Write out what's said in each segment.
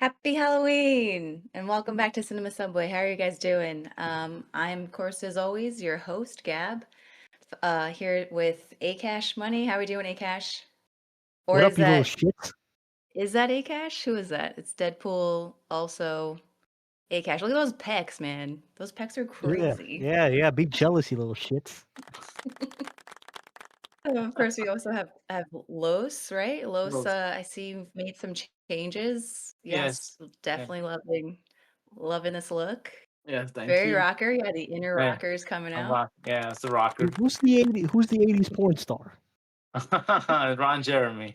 Happy Halloween and welcome back to Cinema Subway. How are you guys doing? I'm, of course, as always, your host, Gab, here with Akash Money. How are we doing, Akash? Or What is up, you little that shits? is that Akash? Who is that? It's Deadpool, also Akash. Look at those pecs, man. Those pecs are Yeah, crazy. yeah. Be jealous, you little shits. Of course, we also have Los, right? Los, Those. I see you've made some changes. Yes, Yes. Yeah. definitely loving this look. Yes. Thank Very you. rocker. Yeah, the inner Yeah. rockers coming I'm out. rock. Yeah, it's the rocker. Who's the 80s porn star? Ron Jeremy.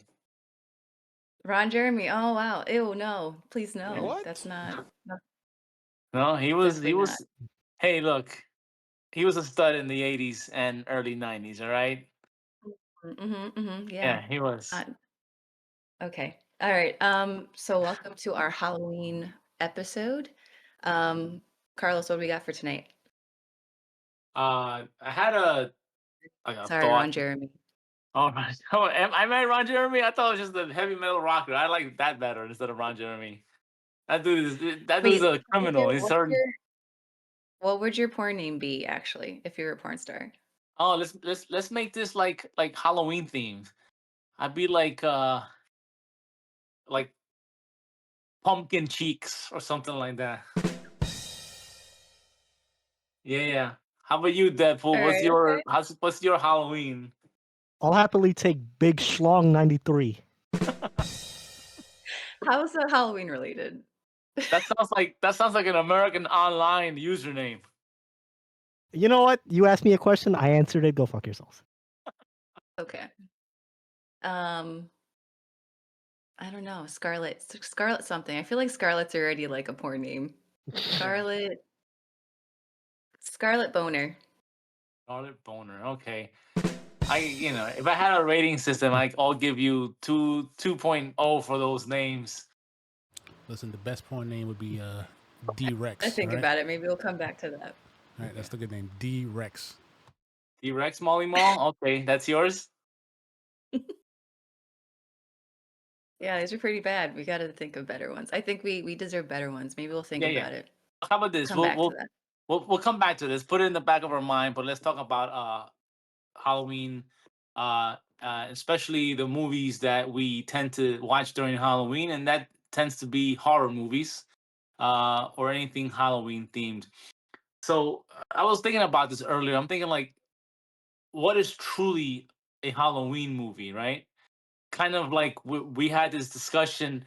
Ron Jeremy. Oh wow. Ew, no. Please Yeah. no. That's What? not No, he was. He definitely not. was. Hey, look, he was a stud in the '80s and early '90s. All right. Yeah. Yeah, he was. Uh, okay. All right. So welcome to our Halloween episode. Um, Carlos, what do we got for tonight? I had a Sorry, thought. Ron Jeremy. Oh, oh, am I met Ron Jeremy? I thought it was just the heavy metal rocker. I like that better instead of Ron Jeremy. That dude's Wait, a criminal. He's certain. what would your porn name be actually if you were a porn star? Oh, let's make this like Halloween themed. I'd be like pumpkin cheeks or something like that. Yeah, yeah. How about you, Deadpool? All right, okay. What's your Halloween? I'll happily take Big Schlong 93. How is that Halloween related? That sounds like an American online username. You know what? You asked me a question, I answered it. Go fuck yourselves. Okay. Um, I don't know. Scarlet something. I feel like Scarlet's already like a porn name. Scarlet Scarlet Boner. Scarlet Boner. Okay. If I had a rating system, I'll give you 2.0 for those names. Listen, the best porn name would be D I Rex. All think right, about it. Maybe we'll come back to that. all right, that's the good name, D Rex. T-Rex Molly Mall. Okay, that's yours. Yeah, these are pretty bad. We got to think of better ones. I think we deserve better ones. Maybe we'll think Yeah, yeah. about it. How about this? Come We'll back to we'll that. we'll come back to this. Put it in the back of our mind. But let's talk about Halloween, especially the movies that we tend to watch during Halloween, and that tends to be horror movies or anything Halloween themed. So I was thinking about this earlier. I'm thinking like, what is truly a Halloween movie, right? Kind of like we had this discussion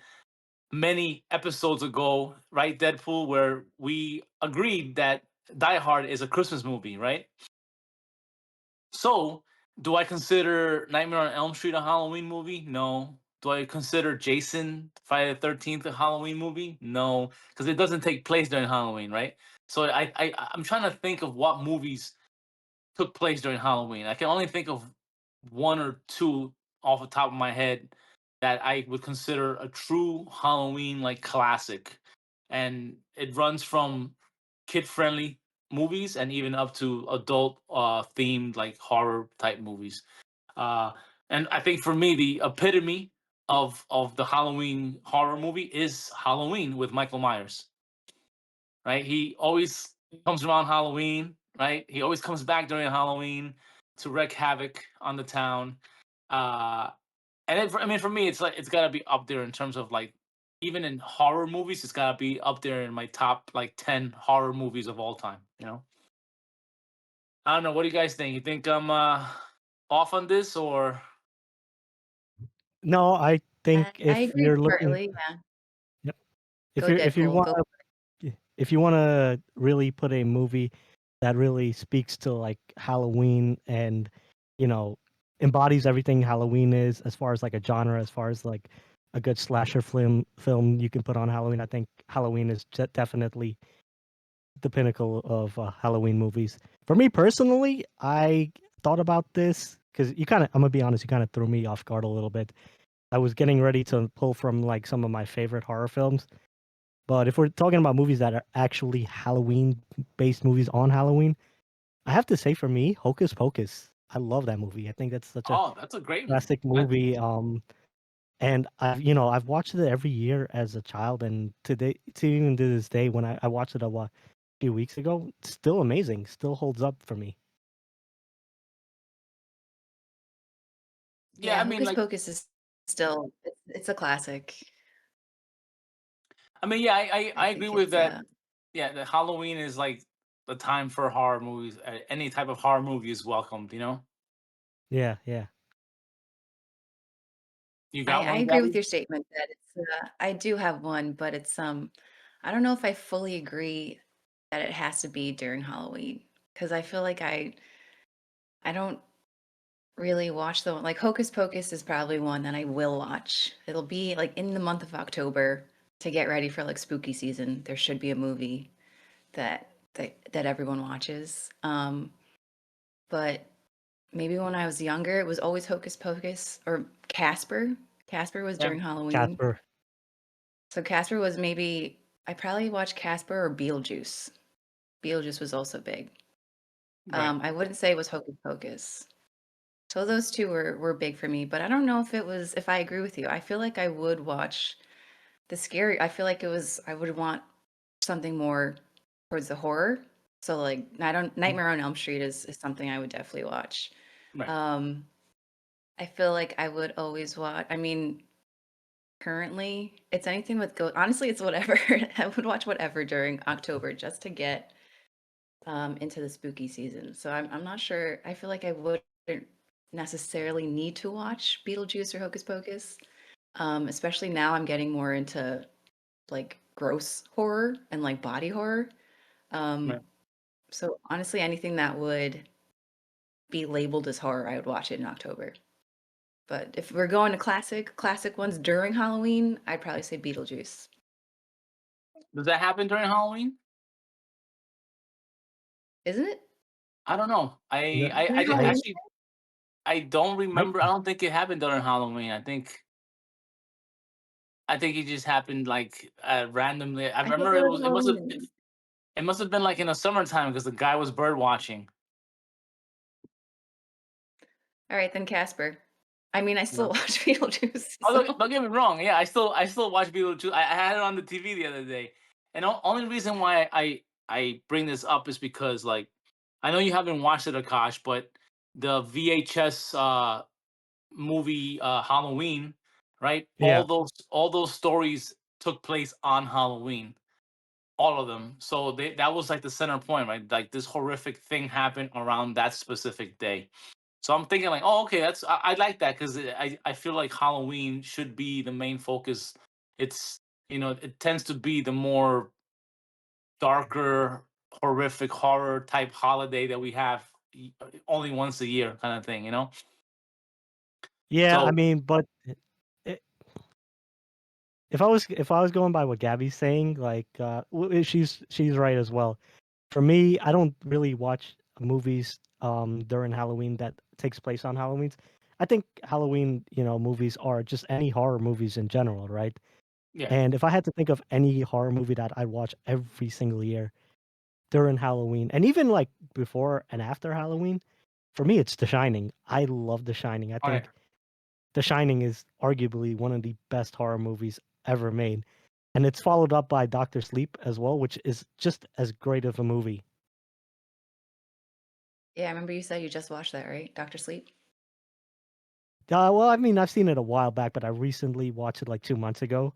many episodes ago, right, Deadpool, where we agreed that Die Hard is a Christmas movie, right? So, do I consider Nightmare on Elm Street a Halloween movie? No. Do I consider Jason Friday the 13th a Halloween movie? No, because it doesn't take place during Halloween, right? So I'm trying to think of what movies took place during Halloween. I can only think of one or two off the top of my head that I would consider a true Halloween like classic. And it runs from kid friendly movies and even up to adult themed like horror type movies. Uh and I think for me the epitome of the Halloween horror movie is Halloween with Michael Myers, right? He always comes around Halloween, right? He always comes back during Halloween to wreak havoc on the town. Uh, I mean, for me, it's like it's gotta be up there in terms of like even in horror movies, it's gotta be up there in my top like 10 horror movies of all time. I don't know. What do you guys think? You think I'm off on this or? No, I think I if agree you're looking, partly. Yeah. yep, Go if you Deadpool. want Go. if you want to really put a movie that really speaks to like Halloween and you know embodies everything Halloween is as far as like a genre, as far as like a good slasher film you can put on Halloween, I think Halloween is definitely the pinnacle of Halloween movies. For me personally, I thought about this because I'm gonna be honest, you kind of threw me off guard a little bit. I was getting ready to pull from like some of my favorite horror films, but if we're talking about movies that are actually Halloween based movies on Halloween, I have to say for me, Hocus Pocus. I love that movie. I think that's such a Oh, that's a great movie. classic movie. And I've watched it every year as a child, and today, to even to this day, when I watched it a few weeks ago, it's still amazing, still holds up for me. Yeah, Yeah, I mean, Hocus like, Pocus is still it's a classic. yeah, I I agree think with it's that. Yeah, the Halloween is like the time for horror movies. Any type of horror movie is welcomed. Yeah, yeah. You I got I one, agree with Gabby? your statement that I do have one, but it's I don't know if I fully agree that it has to be during Halloween because I feel like I don't really watch the one like Hocus Pocus is probably one that I will watch. It'll be like in the month of October to get ready for like spooky season. There should be a movie that everyone watches. But maybe when I was younger, it was always Hocus Pocus or Casper. Casper was Yeah, during Halloween. Casper. So Casper was maybe I probably watched Casper or Beetlejuice. Beetlejuice was also big. right. I wouldn't say it was Hocus Pocus. So those two were big for me, but I don't know if I agree with you. I feel like I would watch the scary. I feel like I would want something more towards the horror. So like I don't Nightmare on Elm Street is something I would definitely watch. Right. Um, I feel like I would always watch. I mean, currently it's anything with go. Honestly, it's whatever. I would watch whatever during October just to get into the spooky season. So I'm not sure. I feel like I wouldn't necessarily need to watch Beetlejuice or Hocus Pocus. Especially now I'm getting more into like gross horror and like body horror. Um, Right. so honestly, anything that would be labeled as horror, I would watch it in October. But if we're going to classic ones during Halloween, I'd probably say Beetlejuice. Does that happen during Halloween? Isn't it? I don't know. No, I During did I Halloween? actually. I don't I remember. I don't think it happened during Halloween. I think it just happened like randomly. I I thought remember there it was was. Halloween. It must have been like in the summertime because the guy was bird watching. All right, then Casper. I mean, I still watch Beetlejuice, Oh, so don't get me wrong. Yeah, I still watch Beetlejuice. I had it on the TV the other day, and only reason why I bring this up is because like I know you haven't watched it, Akash, but the VHS movie Halloween, right? yeah. All those stories took place on Halloween, all of them. So that was like the center point, right? Like this horrific thing happened around that specific day. So I'm thinking like, oh, okay, I like that because I feel like Halloween should be the main focus. It's it tends to be the more darker, horrific horror type holiday that we have only once a year kind of thing. Yeah, I So mean, but I if I was going by what Gabby's saying, like, she's right as well. For me, I don't really watch movies during Halloween that takes place on Halloweens. I think Halloween, movies are just any horror movies in general, right? yeah, And if I had to think of any horror movie that I'd watch every single year during Halloween, and even like before and after Halloween, for me it's The Shining. I love The Shining. I all right. think The Shining is arguably one of the best horror movies ever made. And it's followed up by Doctor Sleep as well, which is just as great of a movie. yeah, I remember you said you just watched that, right? Doctor Sleep. Well, I mean, I've seen it a while back, but I recently watched it like 2 months ago,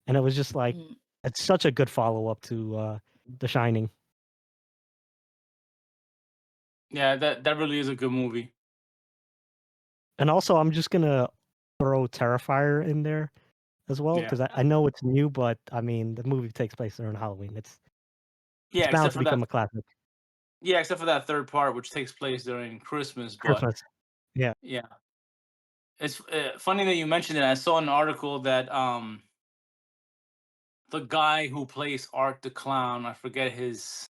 and it was just like Mhm. it's such a good follow up to The Shining. Yeah, that really is a good movie. And also, I'm just gonna throw Terrifier in there as well Yeah, because I know it's new, but I mean, the movie takes place during Halloween. It's yeah, bound except to for that. become a classic. Yeah, except for that third part, which takes place during Christmas. But Christmas. Yeah. yeah, it's funny that you mentioned it. I saw an article that the guy who plays Art the Clown, I forget his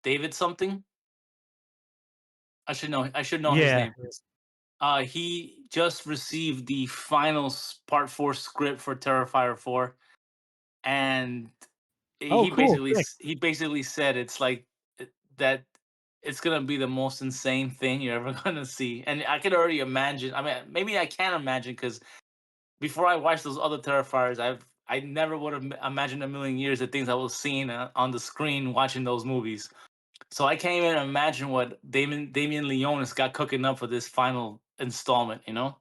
David something. I should know his Yeah. name. He just received the final part four script for Terrifier 4, and Oh, cool. Sick. he basically said it's like that it's gonna be the most insane thing you're ever gonna see, and I can already imagine. I mean, maybe I can't imagine because before I watched those other Terrifiers, I never would have imagined a million years the things I was seeing on the screen watching those movies. So I can't even imagine what Damien Leone has got cooking up for this final installment. You know,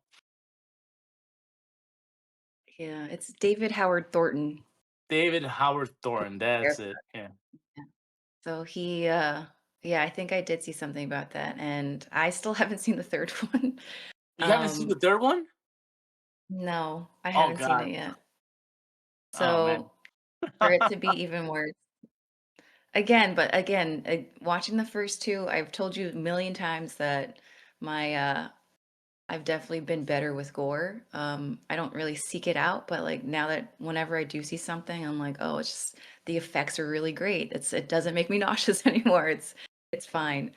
Yeah, it's David Howard Thornton. David Howard Thornton. That's Character. it. Yeah. Yeah. So yeah, I think I did see something about that, and I still haven't seen the third one. You haven't seen the Um, third one? no, I Oh haven't seen God. it yet. Oh man. So for it to be even worse. But again, watching the first two, I've told you a million times that my I've definitely been better with gore. I don't really seek it out, but like now that whenever I do see something, I'm like, oh, it's just the effects are really great. It doesn't make me nauseous anymore. It's fine.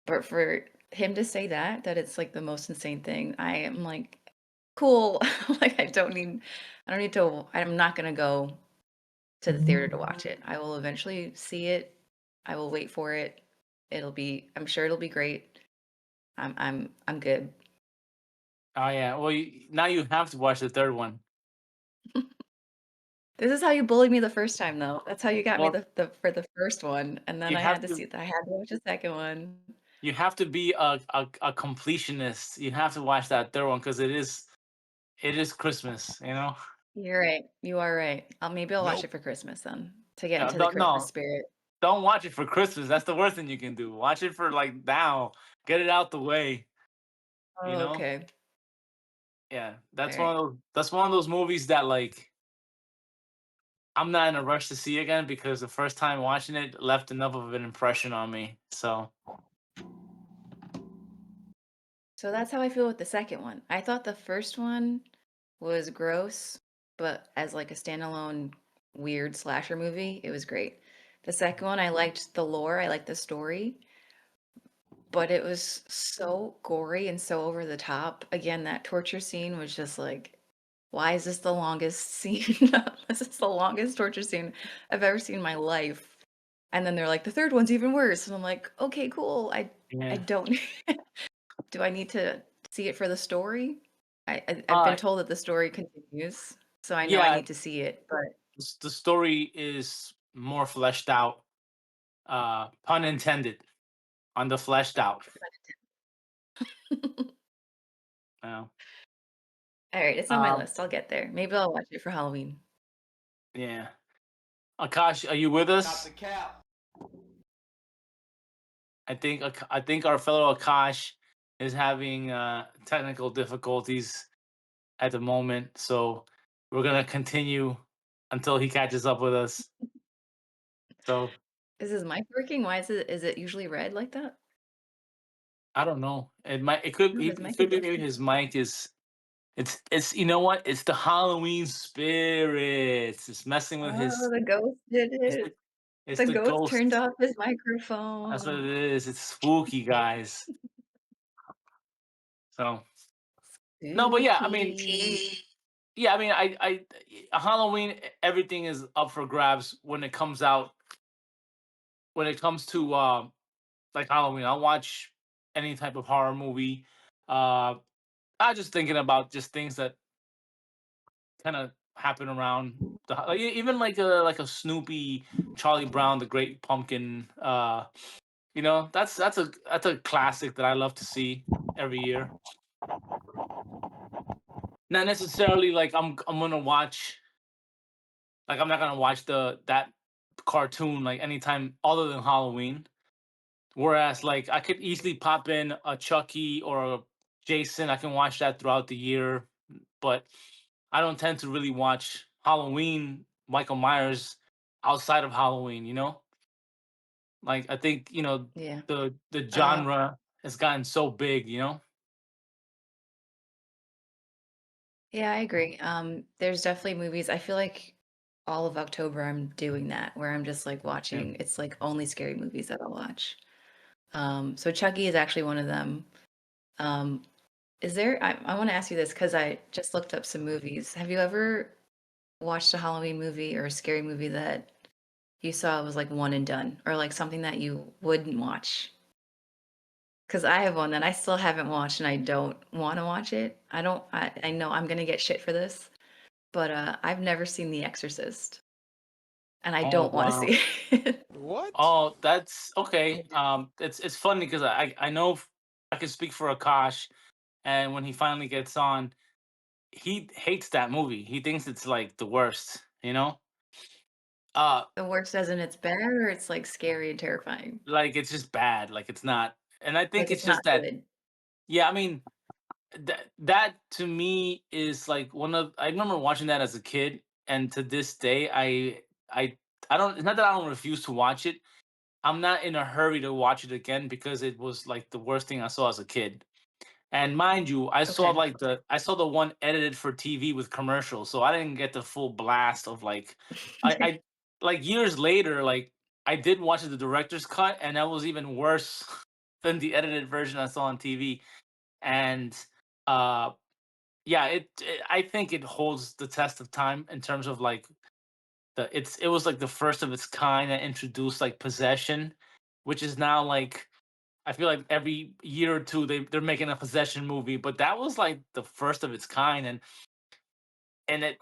But for him to say that it's like the most insane thing, I am like, cool. Like I don't need to. I'm not gonna go to the theater to watch it. I will eventually see it. I will wait for it. I'm sure it'll be great. I'm good. Oh yeah. Well, now you have to watch the third one. This is how you bullied me the first time though. That's how you got me Well, the for the first one. And then you have to I had to watch the second one. you have to be a completionist. You have to watch that third one because it is Christmas. You know. You're right. You are right. Maybe I'll watch Nope. it for Christmas then to get No, into the don't Christmas no. spirit. Don't watch it for Christmas. That's the worst thing you can do. Watch it for like now. Get it out the way. You Oh, know. okay. Yeah. All right. That's one of those movies that like I'm not in a rush to see again because the first time watching it left enough of an impression on me. So So that's how I feel with the second one. I thought the first one was gross, but as like a standalone weird slasher movie, it was great. The second one, I liked the lore, I liked the story, but it was so gory and so over the top. Again, that torture scene was just like, why is this the longest scene? This is the longest torture scene I've ever seen in my life. And then they're like, the third one's even worse. And I'm like, okay, cool. I yeah. don't do I need to see it for the story? I've Uh been told that the story continues, so I know I yeah, need to see it, but the story is more fleshed out. Pun intended on the fleshed out. Uh, all right, it's on my um list. I'll get there. Maybe I'll watch it for Halloween. yeah. Akash, are you with Stop us? the cap. I think our fellow Akash is having technical difficulties at the moment, so we're gonna continue until he catches up with us. So Is his mic working? Why is it usually red like that? I don't know. No, his it mic could is be maybe working. his mic is it's you know what? It's the Halloween spirits. It's messing with Oh, his the ghost did it's it. the it's The the ghost turned ghost. off his That's what it microphone. is. It's spooky, guys. So no, but yeah, I mean, Spooky. yeah, I mean, Halloween, everything is up for grabs when it comes out. When it comes to like Halloween, I'll watch any type of horror movie. I'm just thinking about just things that kind of happen around like even like a Snoopy, Charlie Brown, the Great Pumpkin. You know, that's a classic that I love to see every year. Not necessarily like I'm gonna watch like I'm not gonna watch the that cartoon like anytime other than Halloween. Whereas like I could easily pop in a Chucky or a Jason. I can watch that throughout the year, but I don't tend to really watch Halloween Michael Myers outside of Halloween. You know, like I think Yeah. the Uh, genre has gotten so big. You know. yeah, I agree. There's definitely movies. I feel like all of October I'm doing that where I'm just like Yeah. watching, it's like only scary movies that I'll watch. So Chucky is actually one of them. Um, I want to ask you this because I just looked up some movies. Have you ever watched a Halloween movie or a scary movie that you saw was like one and done or like something that you wouldn't watch? because I have one that I still haven't watched and I don't want to watch it. I know I'm gonna get shit for this, but I've never seen The Exorcist and I Oh don't want to wow. see it. What? Oh, that's okay. It's funny because I know I can speak for Akash, and when he finally gets on, he hates that movie. He thinks it's like the worst. You know, uh, The worst as in it's bad or it's like scary and terrifying. like it's just bad. Like it's not. And I Like think it's it's not just that. good. Yeah, I mean that to me is like one of. I remember watching that as a kid, and to this day, I I don't. It's not that I don't refuse to watch it. I'm not in a hurry to watch it again because it was like the worst thing I saw as a kid. And mind you, Okay. I saw the one edited for TV with commercials, so I didn't get the full blast of like I like years later, like I did watch the director's cut, and that was even worse than the edited version I saw on TV. And uh yeah, I think it holds the test of time in terms of like it was like the first of its kind that introduced like possession, which is now like I feel like every year or two they're making a possession movie, but that was like the first of its kind, and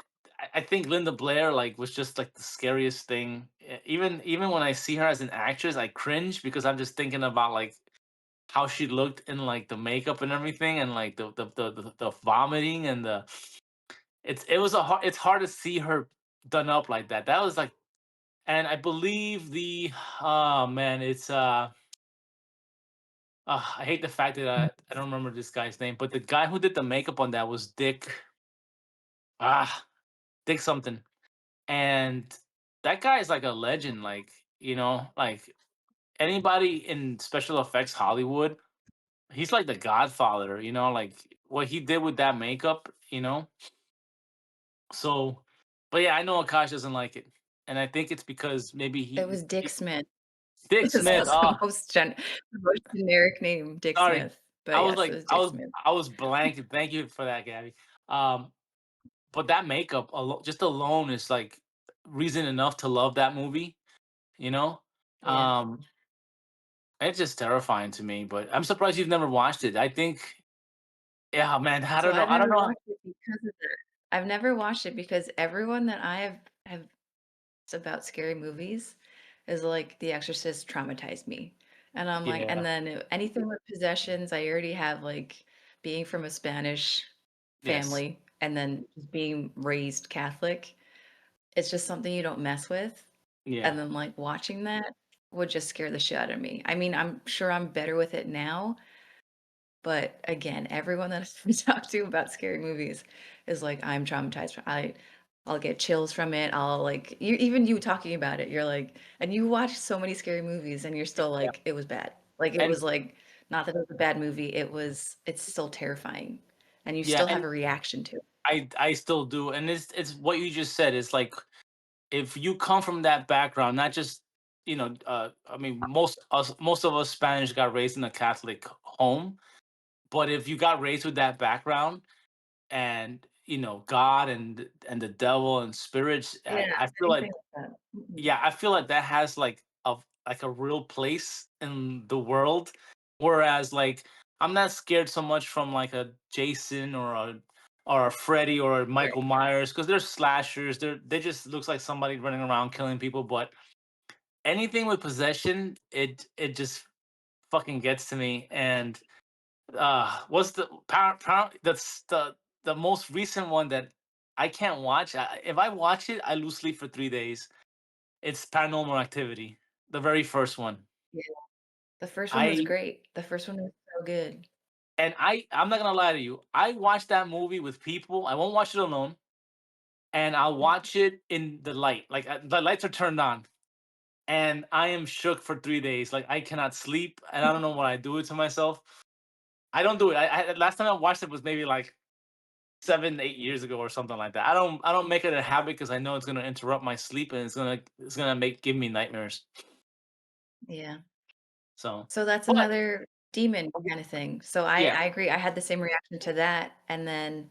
I think Linda Blair like was just like the scariest thing. Even when I see her as an actress, I cringe because I'm just thinking about like how she looked in like the makeup and everything, and like the vomiting and the it's hard to see her done up like that. That was like, and I believe the oh man, it's I hate the fact that I don't remember this guy's name, but the guy who did the makeup on that was ah Dick something, and that guy is like a legend. Like like anybody in special effects Hollywood, he's like the Godfather. Like what he did with that makeup. So, but yeah, I know Akash doesn't like it, and I think it's because maybe It was Dick Smith. Dick It's Smith. the most generic name, Dick Sorry, Smith. But yes, it was I Dick Smith. was blank. Thank you for that, Gabby. Um, but that makeup just alone is like reason enough to love that movie. You know, Yeah. um, it's just terrifying to me. But I'm surprised you've never watched it. I think, yeah, man. I So don't know. I've I don't never know. watched it because of that. I've never watched it because everyone that have about scary movies is like The Exorcist traumatized me. And I'm like, and Yeah. then anything with possessions, I already have like being from a Spanish Yes. family and then just being raised Catholic. It's just something you don't mess with. Yeah. And then like watching that would just scare the shit out of me. I mean, I'm sure I'm better with it now, but again, everyone that I talk to about scary movies is like, I'm traumatized. I'll get chills from it. I'll like even you talking about it, you're like, and you watch so many scary movies and you're still Yeah. like, it was bad. Like it And was like not that it was a bad movie, it's still terrifying. And you yeah, still have and a reaction to it. I still do, and it's what you just said. It's like if you come from that background, not just I mean, most of us Spanish got raised in a Catholic home, but if you got raised with that background and God and the devil and spirits, Yeah, I feel like anything like that. Mm-mm. yeah, I feel like that has like a real place in the world. Whereas like I'm not scared so much from like a Jason or a Freddy or a Right. Michael Myers because they're slashers. They just looks like somebody running around killing people. But anything with possession, it just fucking gets to me. And what's that's the most recent one that I can't watch. If I watch it, I lose sleep for 3 days. It's Paranormal Activity, the very first one. Yeah. The first one was I great. The first one was so good. I'm not gonna lie to you. I watch that movie with people. I won't watch it alone, and I'll watch it in the light. Like the lights are turned on, and I am shook for 3 days. Like I cannot sleep, and I don't know what I do it to myself. I don't do it. Last time I watched it was maybe like 7, 8 years ago or something like that. I don't make it a habit because I know it's gonna interrupt my sleep and it's gonna give me nightmares. Yeah. So, So that's but another demon kind of thing. So yeah, I agree. I had the same reaction to that. And then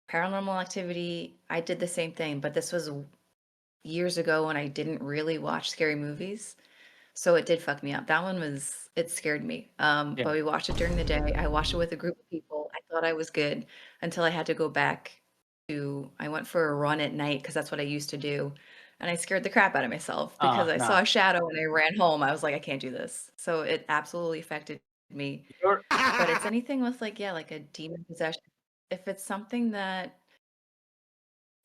Paranormal Activity, I did the same thing, but this was years ago when I didn't really watch scary movies. So it did fuck me up. That one was it scared me. Yeah. But we watched it during the day. I watched it with a group of people. I thought I was good until I had to go back to I went for a run at night because that's what I used to do. And I scared the crap out of myself because I saw Nah. a shadow and I ran home. I was like, I can't do this. So it absolutely affected me. You're, But it's anything with like, yeah, like a demon possession. If it's something that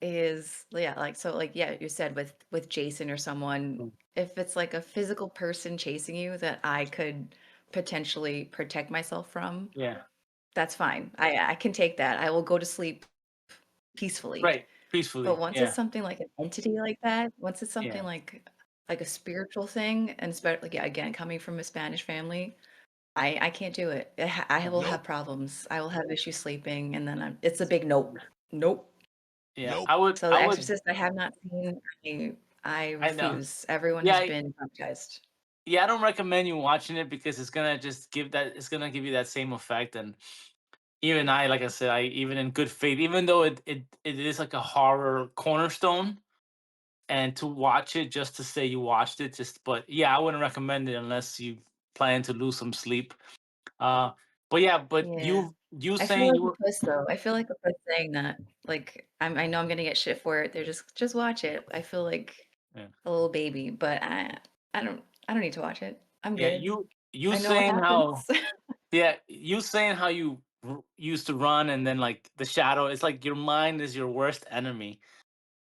is yeah, like so like yeah, you said with Jason or someone, Mm. if it's like a physical person chasing you that I could potentially protect myself from, yeah. that's fine. I can take that. I will go to sleep peacefully. Right. Peacefully. But once it's Yeah. something like an entity like that, once it's something Yeah. like a spiritual thing, and especially yeah, again, coming from a Spanish family, I can't do it. I will have problems. I will have issues sleeping, and then it's a big nope. Nope. Yeah. So I The would. Exorcist, I have not seen. I I know. refuse. Everyone Yeah. has been traumatized. Yeah. I don't recommend you watching it because it's gonna just give that. It's gonna give you that same effect. And even I, like I said, I even in good faith, even though it is like a horror cornerstone, and to watch it just to say you watched it, just but yeah, I wouldn't recommend it unless you plan to lose some sleep. Uh, but yeah, but Yeah. you I feel saying like you a were puss though. I feel like a puss saying that. Like I know I'm gonna get shit for it. They're just watch it. I feel like yeah, a little baby, but I don't need to watch it. I'm yeah good. you I know what saying how happens. yeah you saying how you used to run and then like the shadow. It's like your mind is your worst enemy,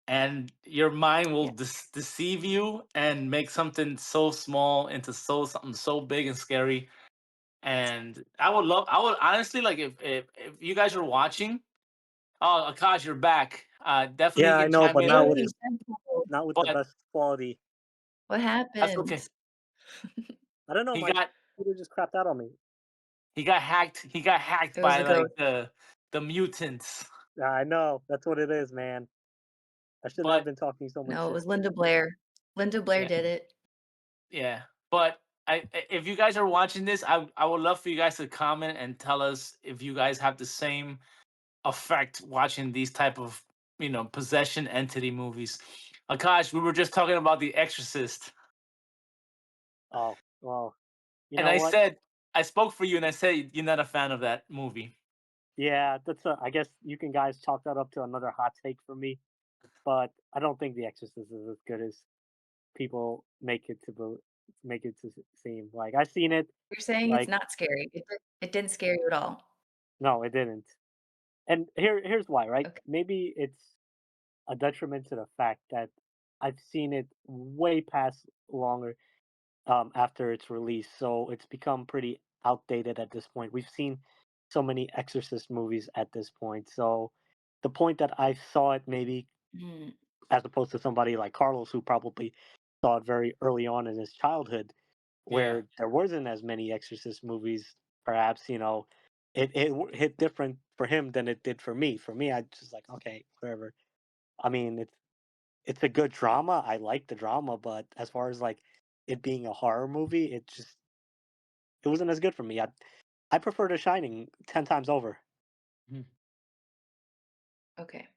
and your mind will Yeah. deceive you and make something so small into something so big and scary. And I would honestly like if you guys are watching. Oh, Akash, you're back. Definitely Yeah, you I can know, chime but in Wait, on you said something. not with the but best quality. What that's happened? okay. I don't know. He My got computer just crapped out on me. he got hacked. He got hacked It was by the like ghost. the mutants. I know. That's what it is, man. I shouldn't have But been talking so much No, it shit. was Linda Blair. Linda Blair yeah, did it. yeah. But if you guys are watching this, I would love for you guys to comment and tell us if you guys have the same effect watching these type of possession entity movies. Akash, we were just talking about The Exorcist, Oh, well, you and know what? I spoke for you, and I said you're not a fan of that movie. Yeah, I guess you can guys chalk that up to another hot take for me, but I don't think The Exorcist is as good as people make it to seem. Like I've seen it. You're saying it's Like not scary. It didn't scare you at all. no, it didn't. And here's why, right? Okay. Maybe it's a detriment to the fact that I've seen it way past longer after its release, so it's become pretty outdated at this point. We've seen so many Exorcist movies at this point, so the point that I saw it maybe Mm, as opposed to somebody like Carlos who probably saw it very early on in his childhood, Yeah, where there wasn't as many Exorcist movies. Perhaps it hit different for him than it did for me. For me, I just like okay, whatever. I mean, it's a good drama. I like the drama, but as far as like it being a horror movie, it wasn't as good for me. I prefer The Shining 10 times over. mhm. okay.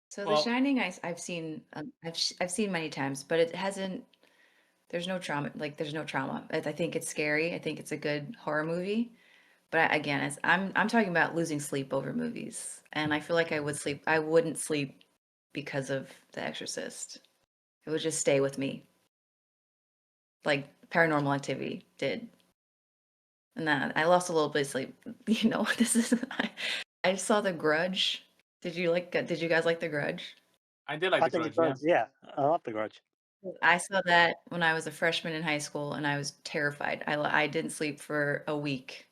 So The Well, Shining, I've seen, I've seen many times, but it hasn't. There's no trauma. Like there's no trauma. I think it's scary. I think it's a good horror movie. But again, I'm talking about losing sleep over movies, and I feel like I would sleep. I wouldn't sleep because of The Exorcist. It would just stay with me, like Paranormal Activity did. And then I lost a little bit of sleep. You know, this is. I saw The Grudge. Did you like? Did you guys like The Grudge? I did like I The think The Grudge. Yeah. Grudge. Yeah, I love The Grudge. I saw that when I was a freshman in high school, and I was terrified. I didn't sleep for a week.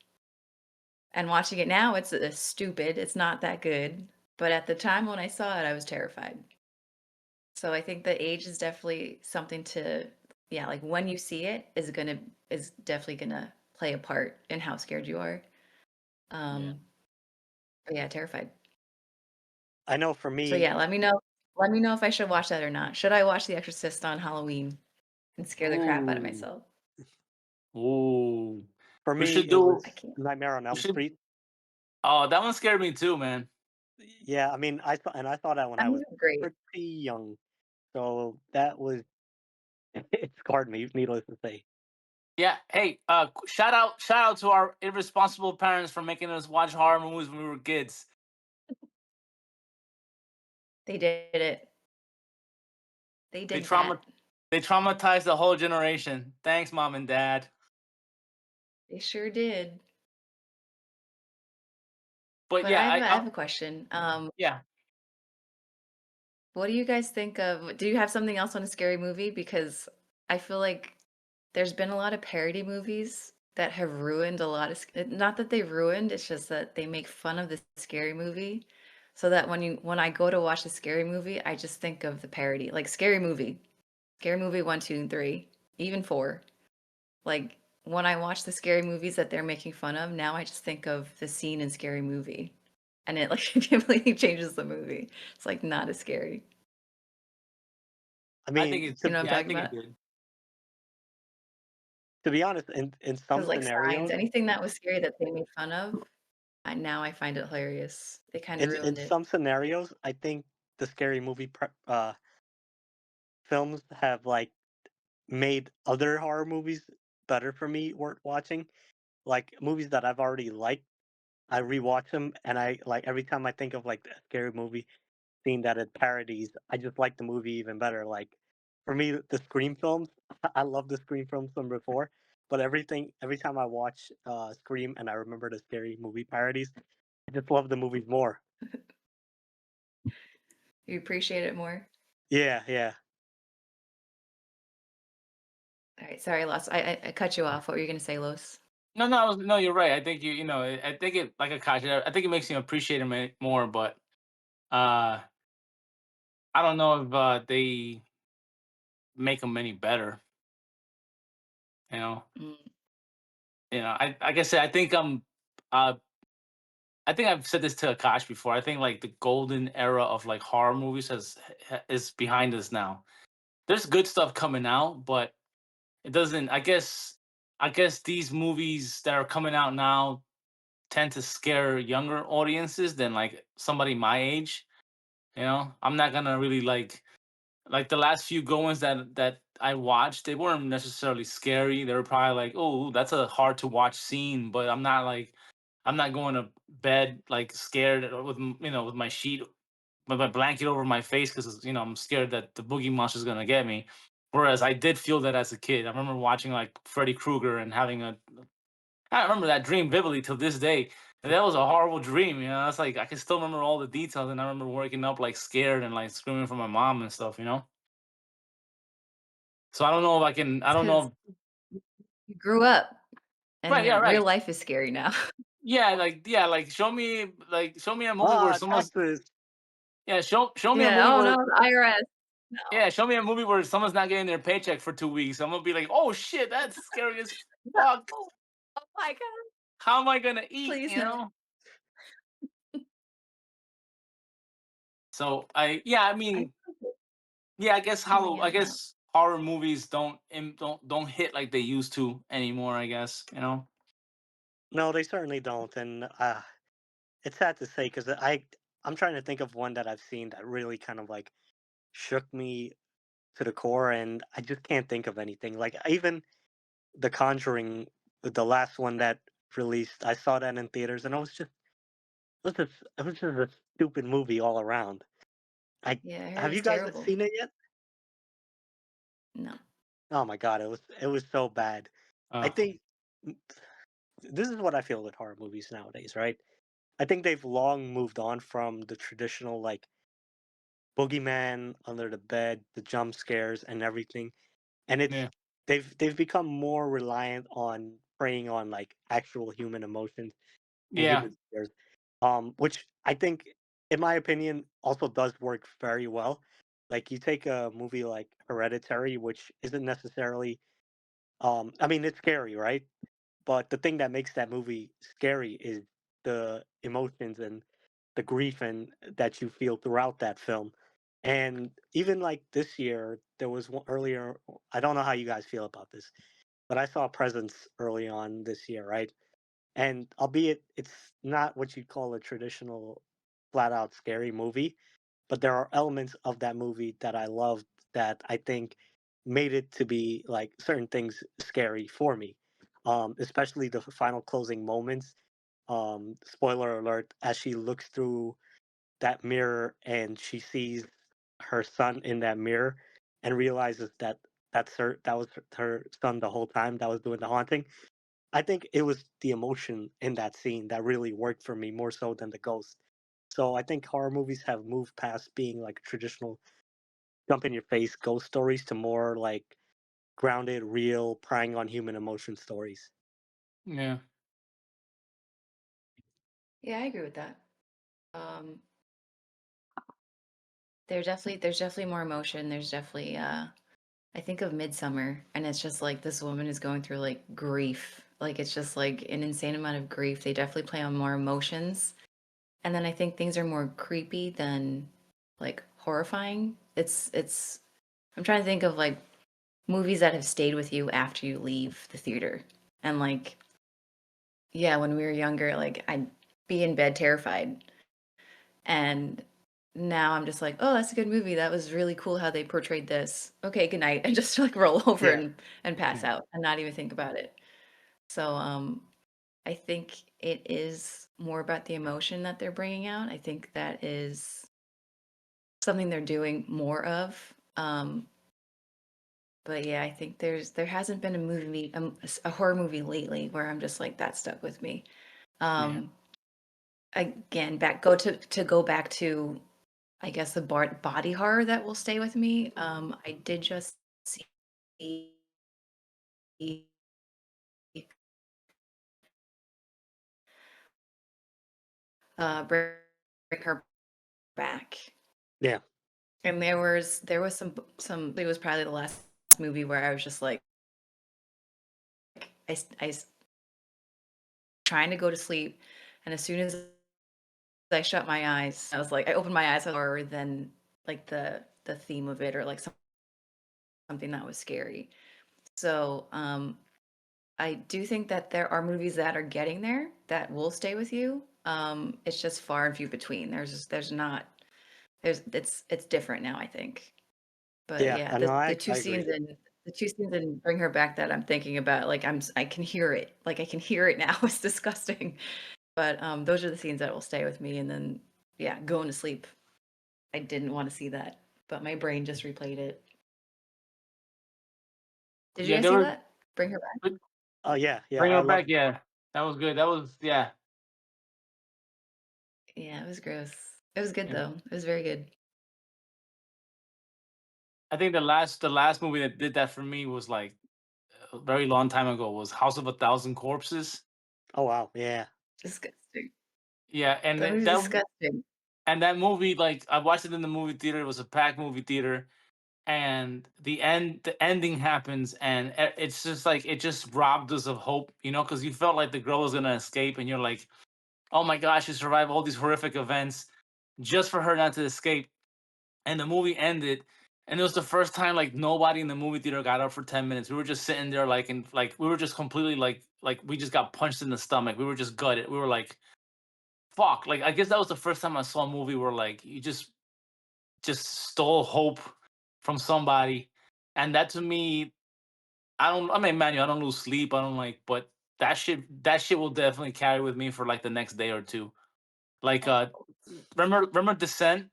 And watching it now, it's stupid. It's not that good. But at the time when I saw it, I was terrified. So I think the age is definitely something to, yeah, like when you see it is definitely gonna play a part in how scared you are. Yeah. Um, but yeah, terrified. I know for So me, yeah, let me know. Let me know if I should watch that or not. Should I watch The Exorcist on Halloween and scare the crap out of Ooh. myself? Ooh. for We me, should it was do. I can't. Nightmare on We Elm should. Street. Oh, that one scared me too, man. Yeah, I mean, I saw that when I I mean, was it's great. pretty young, so that was it scarred me, needless to say. Yeah. Hey, shout out to our irresponsible parents for making us watch horror movies when we were kids. They did it. They They did trauma that. they traumatized the whole generation. Thanks, mom and dad. They sure did. But But yeah, I have a question. yeah. What do you guys think of do you have something else on a scary movie? Because I feel like there's been a lot of parody movies that have ruined a lot of not that they ruined, it's just that they make fun of the scary movie so that when I go to watch a scary movie, I just think of the parody. Like Scary Movie 1, 2, and 3, even 4. Like when I watch the scary movies that they're making fun of, now I just think of the scene in Scary Movie. And it like completely changes the movie. It's like not as scary. I I think mean, it You know what I'm yeah, I talking think it about? did. to be honest, in some Because like Signs, scenarios, anything that was scary that they made fun of, now I find it hilarious. They kind of in ruined it. some scenarios, I think the scary movie films have like made other horror movies better for me worth watching. Like movies that I've already liked, I rewatch them, and I like every time I think of like a scary movie scene that it parodies, I just like the movie even better. Like for me, the Scream films, I love the Scream films from before, but every time I watch Scream and I remember the scary movie parodies, I just love the movies more. You appreciate it more. Yeah, yeah. All right, sorry, Los. I cut you off. What were you gonna say, Los? No, you're right. I think I think it like a catch. I think it makes you appreciate him more, but uh I don't know if they make them any better, you know. Mm, Like I said, uh I think I've said this to Akash before. I think like the golden era of like horror movies is behind us now. There's good stuff coming out, but it doesn't. I guess these movies that are coming out now tend to scare younger audiences than like somebody my age. I'm not gonna really like the last few goings that I watched. They weren't necessarily scary. They were probably like, oh, that's a hard to watch scene, but I'm not going to bed like scared with with my sheet with my blanket over my face because I'm scared that the boogie monster's gonna get me. Whereas I did feel that as a kid. I remember watching like Freddy Krueger and having a I remember that dream vividly till this day. And that was a horrible dream, It's like I can still remember all the details, and I remember waking up like scared and like screaming for my mom and stuff. So I don't know if I can. I it's don't know. because you grew up, and Right? Yeah. real Right. life is scary now. Yeah. Like show me a movie where Ah, someone's taxes. yeah. Show me a Yeah. movie Oh no, where the IRS. yeah. No. Show me a movie where someone's not getting their paycheck for 2 weeks. I'm gonna be like, oh shit, that's scary as fuck. Oh, oh my God! How am I gonna eat? Please no. So I I mean, yeah, oh my I God, no. guess horror movies don't hit like they used to anymore. I guess. No, they certainly don't, and it's sad to say because I'm trying to think of one that I've seen that really kind of like shook me to the core, and I just can't think of anything. Like even The Conjuring, the last one that released, I saw that in theaters, and it was just a stupid movie all around. I Yeah, I heard it have was you guys terrible. seen it yet? No. Oh my god, it was so bad. I Uh, think this is what I feel with horror movies nowadays, right? I think they've long moved on from the traditional like boogeyman under the bed, the jump scares and everything. And yeah, they've become more reliant on preying on like actual human emotions and yeah, human fears. Which I think in my opinion also does work very well. Like you take a movie like Hereditary, which isn't necessarily I mean it's scary, right? But the thing that makes that movie scary is the emotions and the grief and that you feel throughout that film. And even like this year, there was one earlier. I don't know how you guys feel about this, but I saw Presence early on this year, right? And albeit it's not what you'd call a traditional flat out scary movie, but there are elements of that movie that I loved that I think made it to be like certain things scary for me, especially the final closing moments. Spoiler alert: as she looks through that mirror and she sees her son in that mirror and realizes that that was her son the whole time that was doing the haunting. I think it was the emotion in that scene that really worked for me more so than the ghost. So I think horror movies have moved past being like traditional jump in your face ghost stories to more like grounded, real, prying on human emotion stories. Yeah. Yeah, I agree with that. Um, there's definitely more emotion. There's definitely I think of Midsummer, and it's just like this woman is going through like grief. Like it's just like an insane amount of grief. They definitely play on more emotions. And then I think things are more creepy than like horrifying. It's I'm trying to think of like movies that have stayed with you after you leave the theater. And like yeah, when we were younger, like I'd be in bed terrified. And now I'm just like, "Oh, that's a good movie. That was really cool how they portrayed this. Okay, good night." And just like roll over Yeah, and pass out and not even think about it. So, I think it is more about the emotion that they're bringing out. I think that is something they're doing more of. But yeah, I think there hasn't been a movie, a horror movie lately where I'm just like that stuck with me. Yeah. Um, again, go back to I guess the body horror that will stay with me. I did just see bring her back. yeah, And there was some it was probably the last movie where I was just like I trying to go to sleep, and as soon as I shut my eyes, I was like I opened my eyes more than like the theme of it or like something that was scary. So, I do think that there are movies that are getting there that will stay with you. It's just far and few between. There's not it's different now, I think. But yeah. yeah, I know. the 2 I agree. scenes in Bring Her Back that I'm thinking about, like I can hear it. Like I can hear it now. It's disgusting. But those are the scenes that will stay with me. And then yeah, going to sleep. I didn't want to see that, but my brain just replayed it. Did you Yeah, guys there see was that? Bring Her Back. Oh yeah, yeah. Bring I Her love. Back. Yeah, that was good. That was yeah. Yeah, it was gross. It was good Yeah. though. It was very good. I think the last movie that did that for me was like a very long time ago. Was House of a Thousand Corpses. Oh wow, yeah, Disgusting. Yeah, and That that, movie's that disgusting. and that movie, like I watched it in the movie theater. It was a packed movie theater, and the ending happens, and it's just like it just robbed us of hope, because you felt like the girl was gonna escape, and you're like, oh my gosh, she survived all these horrific events just for her not to escape. And the movie ended, and it was the first time like nobody in the movie theater got up for 10 minutes. We were just sitting there like, and like we were just completely like we just got punched in the stomach. We were just gutted. We were like, fuck. Like I guess that was the first time I saw a movie where like you just stole hope from somebody. And that to me, I mean, Manuel, I don't lose sleep. I don't like, but that shit will definitely carry with me for like the next day or two. Like remember Descent?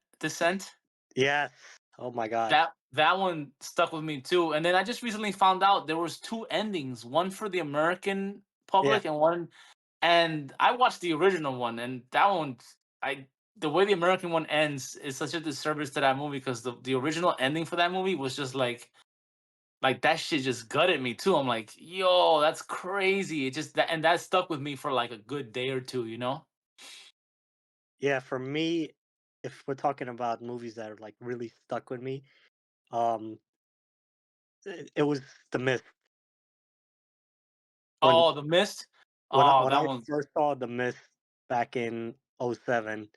yes. Oh my god. That one stuck with me too. And then I just recently found out there was two endings, one for the American Yeah, public and I watched the original one, and that one I the way the American one ends is such a disservice to that movie because the original ending for that movie was just like that shit just gutted me too. I'm like, yo, that's crazy. It just that and that stuck with me for like a good day or two. yeah. For me, if we're talking about movies that are like really stuck with me, um, it was The Mist. When Oh, The Mist. when I, Oh, when that I one. first saw The Mist back in '07,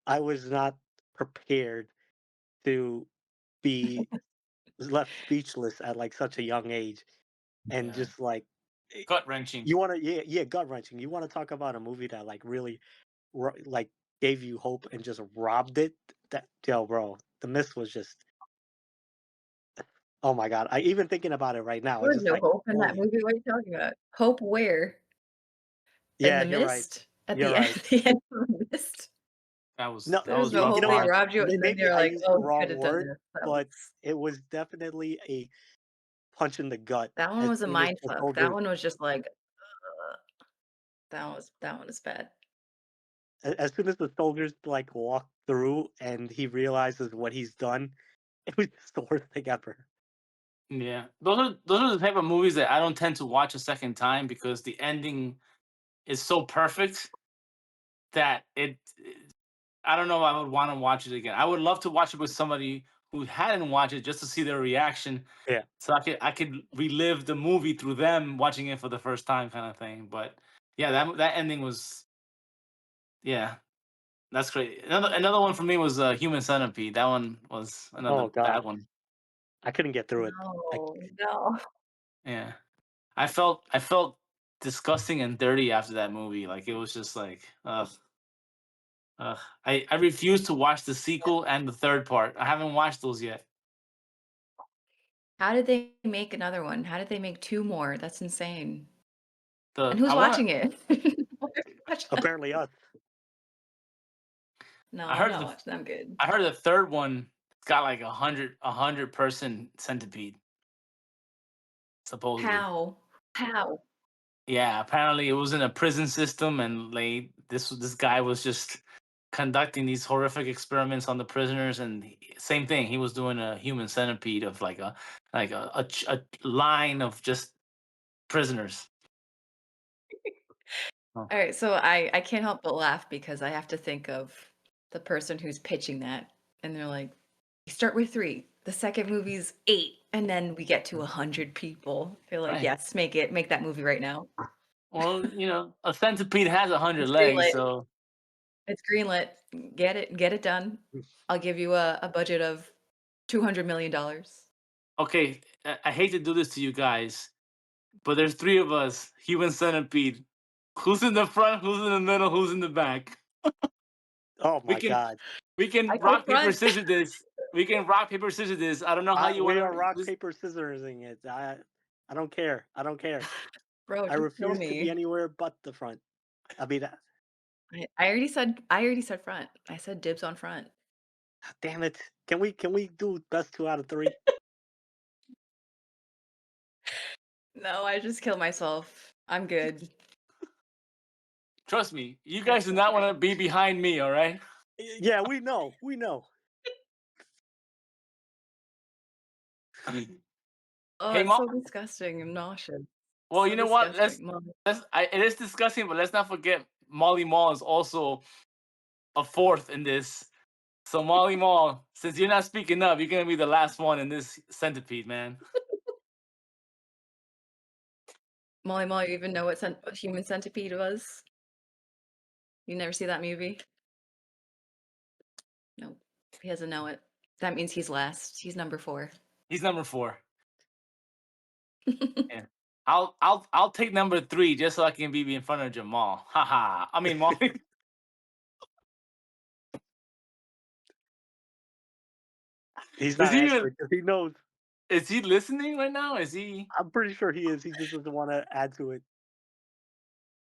I was not prepared to be left speechless at like such a young age, and Yeah. just like eh, Gut wrenching. you want to, yeah, gut wrenching. You want to talk about a movie that like really like gave you hope and just robbed it. That yo, bro, The Mist was just Oh my god! I even thinking about it right now, There it's was just no like, hope in that holy. movie. What are you talking about? Hope where? In Yeah, the you're right. mist? At You're the end, right. the end of the mist? No, There was was no rough hope. They watch. robbed you, and then maybe you're I like, used the "Oh, he could wrong have done word, this." but it was definitely a punch in the gut That one as was a soon as mind the fuck. That soldiers one was just like, ugh, that one is bad. as soon as the soldiers like walk through and he realizes what he's done, it was just the worst thing ever. Yeah, those are the type of movies that I don't tend to watch a second time because the ending is so perfect that I don't know if I would want to watch it again. I would love to watch it with somebody who hadn't watched it just to see their reaction, Yeah. so I could relive the movie through them watching it for the first time, kind of thing. But yeah, that ending was, yeah, that's great. Another one for me was Human Centipede. That one was Oh another bad god, one. I couldn't get through it. I, No, no. Yeah, I felt disgusting and dirty after that movie. Like it was just like, ugh. I refuse to watch the sequel and the third part. I haven't watched those yet. How did they make another one? How did they make 2 more? That's insane. And The who's I want watching it? Watch that. apparently us. No, I I'm heard not the watching. I'm good. I heard the third one got like a hundred person centipede supposedly. How? How? Yeah, apparently it was in a prison system, and like this guy was just conducting these horrific experiments on the prisoners, and same thing. He was doing a human centipede of like a line of just prisoners. Oh, All right, so I can't help but laugh because I have to think of the person who's pitching that, and they're like, "You start with 3, the second movie's 8, and then we get to 100 people." They're like, right. "Yes, make that movie right now." Well, a centipede has 100 It's legs, greenlit. so It's greenlit. Get it done. I'll give you a budget of $200 million. okay. I hate to do this to you guys, but there's three of us. Human centipede. Who's in the front? Who's in the middle? Who's in the back? Oh We my can god. we I can go rock paper front. scissors this. We can rock paper scissors this. I don't know how you We want are to. rock This. paper scissorsing it. I don't care. I don't care. Bro, I just kill refuse to be me. anywhere but the front. I mean, I already said front. I said dibs on front. damn it. Can we do best 2 out of 3? No, I just kill myself. I'm good. Trust me, you That's guys do so not want good. to be behind me. All right. Yeah, we know. We know. Oh, Hey, it's mom. so disgusting. I'm nauseous. Well, So you know what? Let's disgusting. Mom. let's. It is disgusting, but let's not forget Molly Mall is also a fourth in this. So Molly Mall, since you're not speaking up, you're gonna be the last one in this centipede, man. Molly Molly, you even know what Human Centipede was? You never see that movie? Nope. He doesn't know it. That means he's last. He's number 4. He's number 4. Yeah. I'll take number 3 just so I can be in front of Jamal. Haha. I mean Molly. He's Is not he even answering because he knows. is he listening right now? Is he I'm pretty sure he is. He just doesn't want to add to it.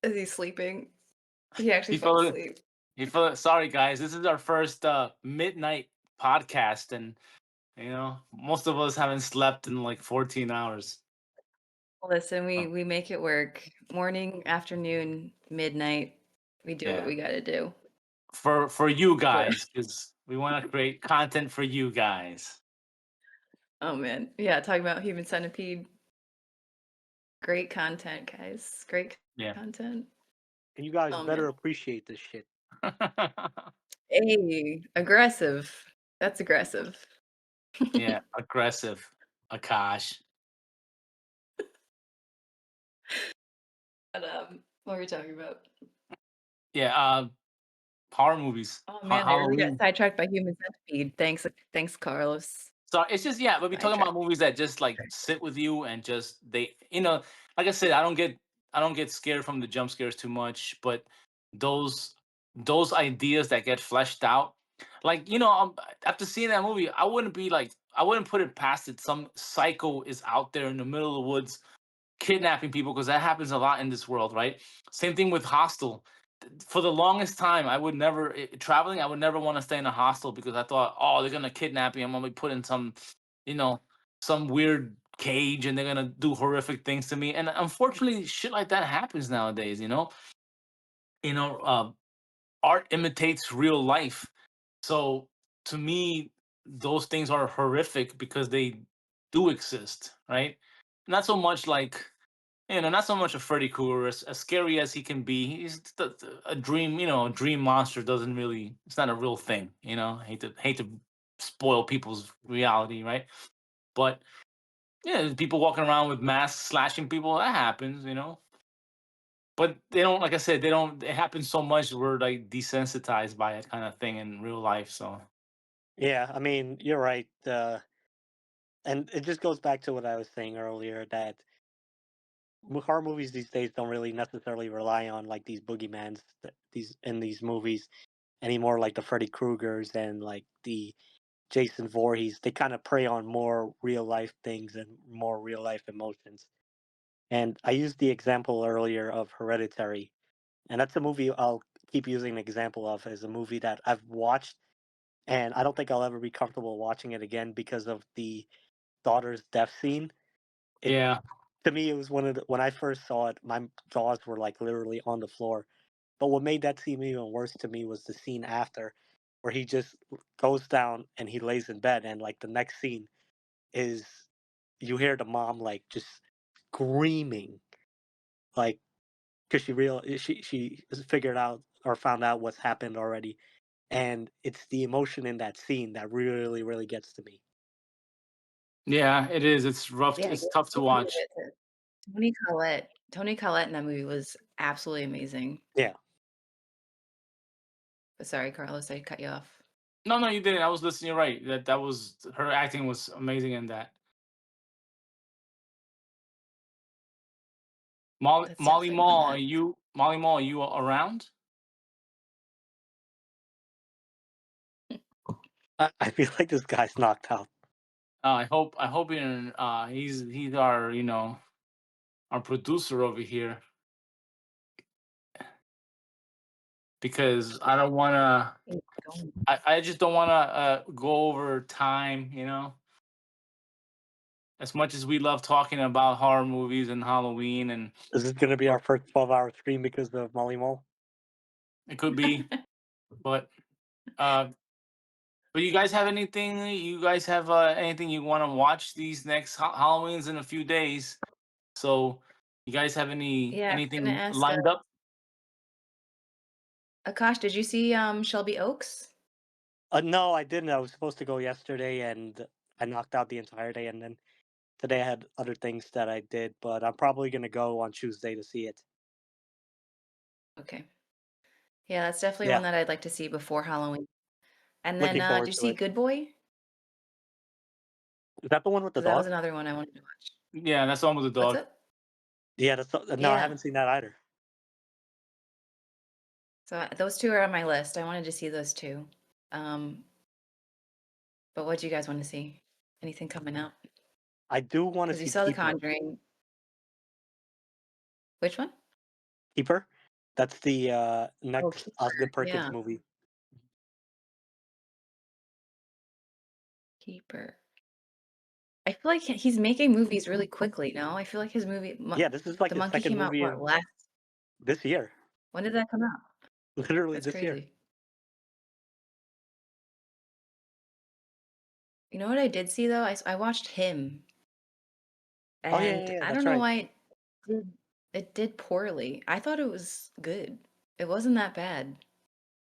Is he sleeping? He actually he fell fell asleep. he fell sorry guys. This is our first midnight podcast, and most of us haven't slept in like 14 hours. Listen, Oh, we make it work. Morning, afternoon, midnight. We do what yeah. we gotta do. For you For guys, because we want to create content for you guys. oh man. Yeah, talking about Human Centipede. Great content, guys. Great Yeah. content. And you guys Oh better man. appreciate this shit. Hey, aggressive. That's aggressive. Yeah, aggressive. Akash. But what were we talking about? Yeah, horror movies. Oh man, I really got Halloween. sidetracked by Human Centipede. Thanks, Carlos. So it's just, yeah, but we're talking about Sidetracked. movies that just like sit with you and just like I said, I don't get scared from the jump scares too much, but those those ideas that get fleshed out, like after seeing that movie, I wouldn't be like I wouldn't put it past it. Some psycho is out there in the middle of the woods kidnapping people because that happens a lot in this world, right? Same thing with hostel. For the longest time, I would never traveling. I would never want to stay in a hostel because I thought, oh, they're gonna kidnap me. I'm gonna be put in some, you know, some weird cage, and they're gonna do horrific things to me. And unfortunately, shit like that happens nowadays. You know, art imitates real life. So to me, those things are horrific because they do exist, right? Not so much like not so much a Freddy Krueger, as scary as he can be. He's a dream, a dream monster doesn't really. It's not a real thing, hate to spoil people's reality, right? But yeah, there's people walking around with masks, slashing people. That happens. But they don't, like I said, they don't. It happens so much we're like desensitized by it, kind of thing in real life. So Yeah, I mean, you're right. And it just goes back to what I was saying earlier that horror movies these days don't really necessarily rely on like these boogeymans these in these movies anymore, like the Freddy Kruegers and like the Jason Voorhees. They kind of prey on more real life things and more real life emotions. And I used the example earlier of Hereditary, and that's a movie I'll keep using an example of as a movie that I've watched, and I don't think I'll ever be comfortable watching it again because of the daughter's death scene. It yeah, To me, it was one of the when I first saw it, my jaws were like literally on the floor. But what made that scene even worse to me was the scene after, where he just goes down and he lays in bed, and like the next scene is you hear the mom like just screaming, like because she figured out or found out what's happened already, and it's the emotion in that scene that really gets to me. yeah, it is. It's rough. Yeah, I It's guess tough to you can give watch. it to Tony Collette. Tony Collette in that movie was absolutely amazing. Yeah, But sorry, Carlos, I cut you off. No, no, you didn't. I was listening. You're right. That was her acting was amazing in that. That's Molly definitely one Mall, that. Are you around? I feel like this guy's knocked out. I hope he's our our producer over here because I don't want to. Keep going. I just don't want to go over time. As much as we love talking about horror movies and Halloween, and Is this going to be or our first 12-hour stream because of Molly Mole? it could be, but uh, but you guys have anything? You guys have anything you want to watch these next Halloweens in a few days? So, you guys have Yeah, I was gonna anything ask, lined up? Akash, did you see Shelby Oaks? No, I didn't. I was supposed to go yesterday, and I knocked out the entire day. And then today I had other things that I did, but I'm probably going to go on Tuesday to see it. Okay. Yeah, that's definitely Yeah, one that I'd like to see before Halloween. And then looking do forward you to see it. Good Boy? Is that the one with the Because that was dog? another one I wanted to watch. Yeah, that's the one with the What's dog. up? Yeah, no, I Yeah. haven't seen that either. So those two are on my list. I wanted to see those two. Um, but what do you guys want to see? Anything coming out? I do want to Because you see saw The Keeper. Conjuring. Which one? Keeper? That's the Oh, next Keeper. Austin Perkins Yeah, movie. Keeper. I feel like he's making movies really quickly. No, I feel like his movie, Yeah, this is like The his Monkey, second came out movie what of last? this year. When did that come out? Literally That's this year. crazy. You know what I did see though? I watched him, Oh, yeah, and yeah, yeah, I don't that's know right. why it did poorly. I thought it was good. It wasn't that bad.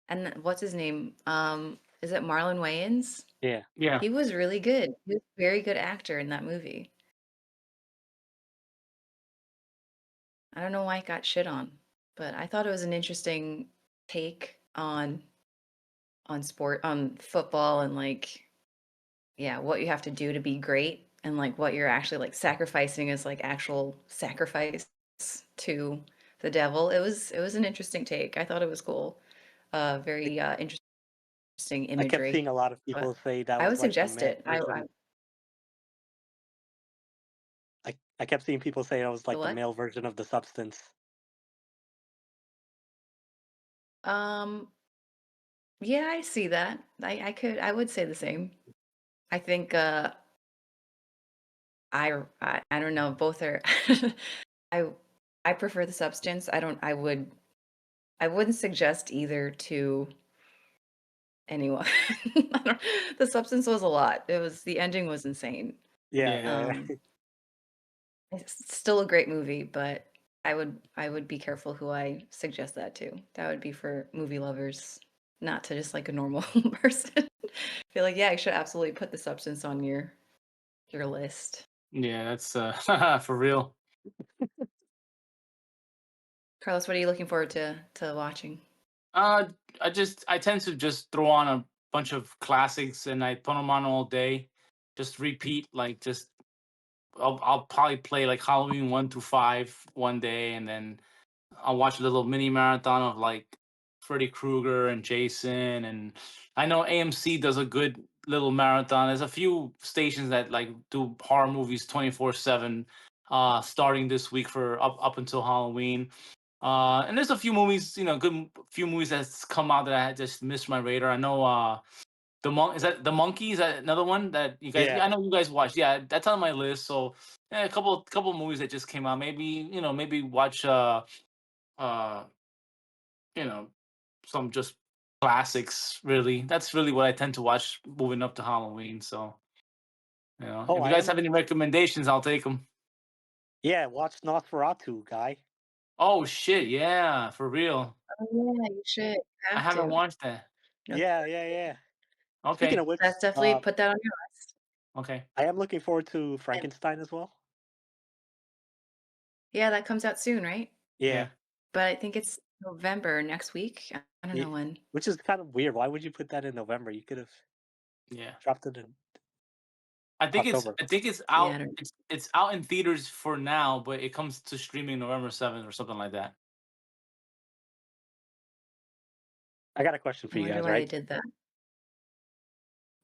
And what's his name? Is it Marlon Wayans? Yeah. Yeah. He was really good. He was a very good actor in that movie. I don't know why it got shit on, but I thought it was an interesting take on sport, on football, and like, yeah, what you have to do to be great, and like what you're actually like sacrificing is like actual sacrifice to the devil. It was an interesting take. I thought it was cool. Very interesting I kept imagery. seeing a lot of But people say that I was would like the suggest male it. I version. I kept seeing people say it was The like the what? male version of The Substance. Um, yeah, I see that. I would say the same. I think I don't know, both are I I prefer the substance. I wouldn't suggest either to anyone. The substance was a lot. The ending was insane. Yeah, Yeah. yeah, Um, it's still a great movie, but I would be careful who I suggest that to. That would be for movie lovers, not to just like a normal person. Feel like, yeah, you should absolutely put the substance on your list. Yeah, that's for real. Carlos, what are you looking forward to watching? Uh, I tend to just throw on a bunch of classics and I put them on all day. Just repeat, like just I'll probably play like Halloween 1 through 5 one day, and then I'll watch a little mini marathon of like Freddy Krueger and Jason. And I know AMC does a good little marathon. There's a few stations that like do horror movies 24/7, starting this week for up until Halloween. And there's a few movies, few movies that's come out that I had just missed my radar. I know is that the Monkey? Is that another one that you guys? yeah. Yeah, I know you guys watched. Yeah, that's on my list. So yeah, a couple movies that just came out. Maybe maybe watch uh you know some just classics. Really, that's really what I tend to watch moving up to Halloween. So Oh, if you I guys am. have any recommendations, I'll take them. Yeah, watch Nosferatu, guy. Oh shit, yeah, for real. Oh yeah, you should. You I have haven't to. watched that. No, Yeah, yeah, yeah. Speaking Okay, of which, that's definitely put that on your list. okay, I am looking forward to And Frankenstein as well. yeah, that comes out soon, right? Yeah, yeah, But I think it's November next week. I don't yeah. know when. Which is kind of weird. Why would you put that in November? You could have yeah. dropped it in I think it's October. I think it's Yeah, I out. don't. It's out in theaters for now, but it comes to streaming November 7th or something like that. I got a question I for you wonder guys, why they right? did that.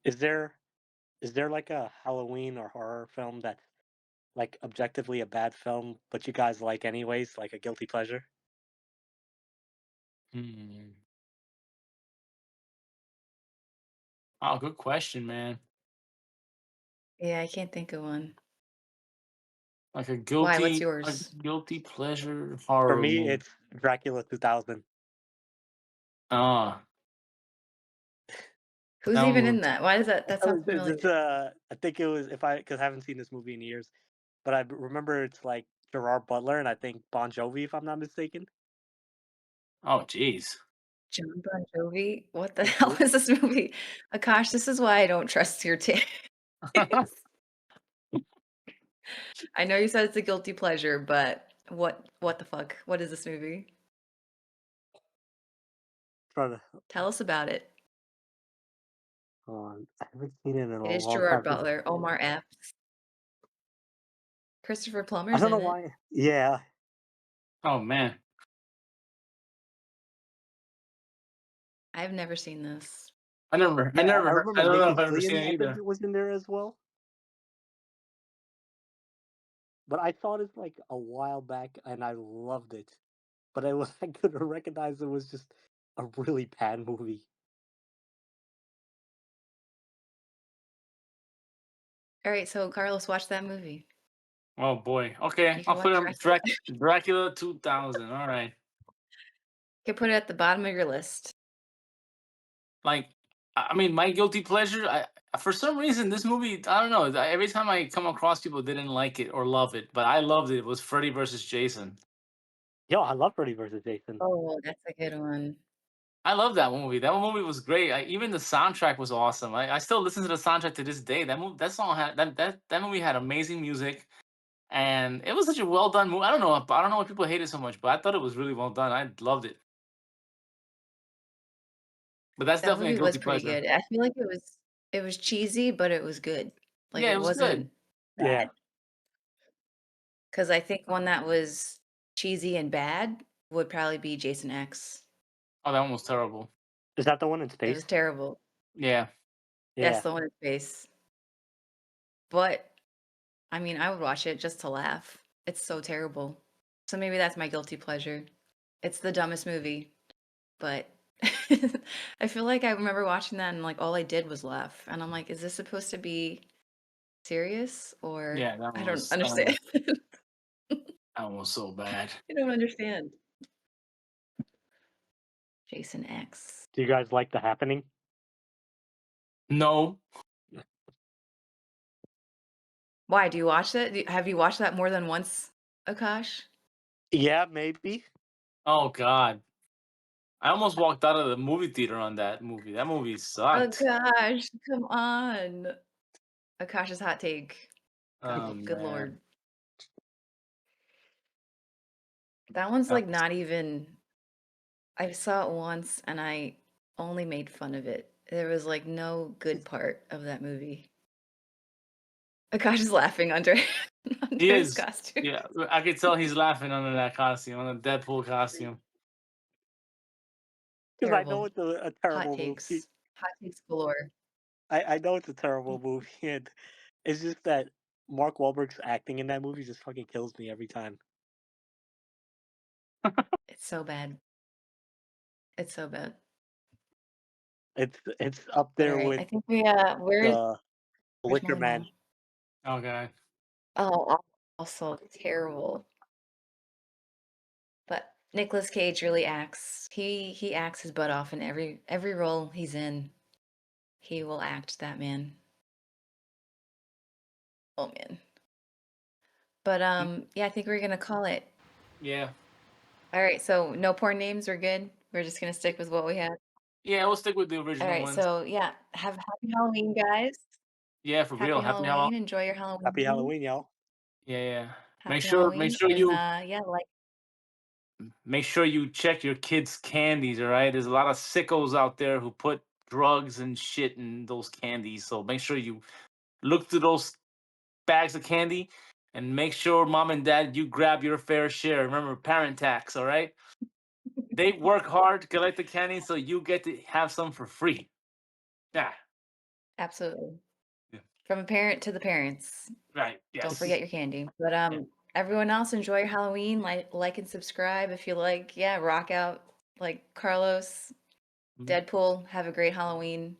Is there like a Halloween or horror film that's like objectively a bad film, but you guys like anyways, like a guilty pleasure? Hmm. Oh, good question, man. Yeah, I can't think of one. Like a Why? What's a yours? guilty pleasure For horror me, movie. it's Dracula 2000. Ah, Who's that even one in was. that? Why does that sound familiar? I think it was if I because I haven't seen this movie in years, but I remember it's like Gerard Butler and I think Bon Jovi, if I'm not mistaken. Oh, jeez. John Bon Jovi? What the hell Yeah. is this movie? Akash, this is why I don't trust your taste. I know you said it's a guilty pleasure, but what the fuck? What is this movie? Trying to Tell us about it. hold on. I haven't seen it in It a is long Gerard time. Butler, Omar Epps, Christopher I Plummer's don't know in it. why. Yeah, Oh man, I've never seen this. I remember I don't know if Mickey I ever Gillian. seen it I think either. it was in there as well. But I saw it like a while back, and I loved it. But I was I couldn't recognize it was just a really bad movie. All right, so Carlos, watch that movie. Oh boy. Okay, You can I'll put watch him Dracula. Dracula 2000. All right. You can put it at the bottom of your list. Like, I mean, my guilty pleasure. For some reason this movie. I don't know. Every time I come across people that didn't like it or love it, but I loved it. It was Freddy versus Jason. Yo, I love Freddy vs. Jason. Oh, that's a good one. I love that movie. That movie was great. Even the soundtrack was awesome. I still listen to the soundtrack to this day. That song had that movie had amazing music, and it was such a well done movie. I don't know why people hate it so much, but I thought it was really well done. I loved it. But that's That definitely a movie was guilty pretty pleasure. good. I feel like it was cheesy, but it was good. Like Yeah, it it was good. wasn't Yeah. bad. Because I think one that was cheesy and bad would probably be Jason X. Oh, that one was terrible. Is that the one in It was space? terrible. Yeah. That's Yeah. the one in space. But I mean, I would watch it just to laugh. It's so terrible. So maybe that's my guilty pleasure. It's the dumbest movie, but I feel like I remember watching that and like all I did was laugh. And I'm like, is this supposed to be serious or Yeah, I don't understand. that one was so bad. I don't understand. Jason X. Do you guys like The Happening? No. Why do you watch that? Have you watched that more than once, Akash? Yeah, maybe. Oh God. I almost walked out of the movie theater on that movie. That movie Oh sucked. gosh, come on. Akash's hot take. Oh Good man. Lord. That one's That like was- not even, I saw it once and I only made fun of it. There was like no good part of that movie. Akash is laughing under, He under his is. costume. Yeah, I could tell he's laughing under that costume, on the Deadpool costume. Because I know Terrible. it's a Hot terrible movie. takes. Hot takes galore. I know it's a terrible movie, and it's just that Mark Wahlberg's acting in that movie just fucking kills me every time. It's so bad. It's so bad. It's up But all there right, with I think where's the Wicker Man. Marvel? Okay. Oh, also terrible. But Nicolas Cage really acts. He acts his butt off in every role he's in. He will act, that man. Oh man. But yeah, I think we're gonna call it. Yeah. All right, so no porn names, we're good. We're just gonna stick with what we have. Yeah, we'll stick with the All original right, ones. so yeah, have happy Halloween, guys. Yeah, for real. Happy Happy Halloween. Halloween. Enjoy your Happy Halloween. Halloween, y'all. Yeah, yeah. Happy Halloween. And yeah, like Make sure you check your kids' candies, all right? There's a lot of sickos out there who put drugs and shit in those candies. So make sure you look through those bags of candy and make sure mom and dad you grab your fair share. Remember parent tax, all right? They work hard to collect the candy so you get to have some for free. Yeah. absolutely. Yeah. From a parent to the parents. Right. Don't Yes. forget your candy. But Yeah. everyone else enjoy your Halloween. Like and subscribe if you like. Yeah, rock out like Carlos, Mhm. Deadpool. Have a great Halloween.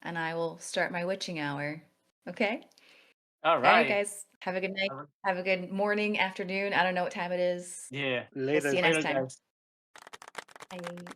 And I will start my witching hour. Okay? All All right, right. guys. Have a good night. All right. Have a good morning, afternoon. I don't know what time it is. Yeah. We'll see Later. you next Later, time. guys. Bye.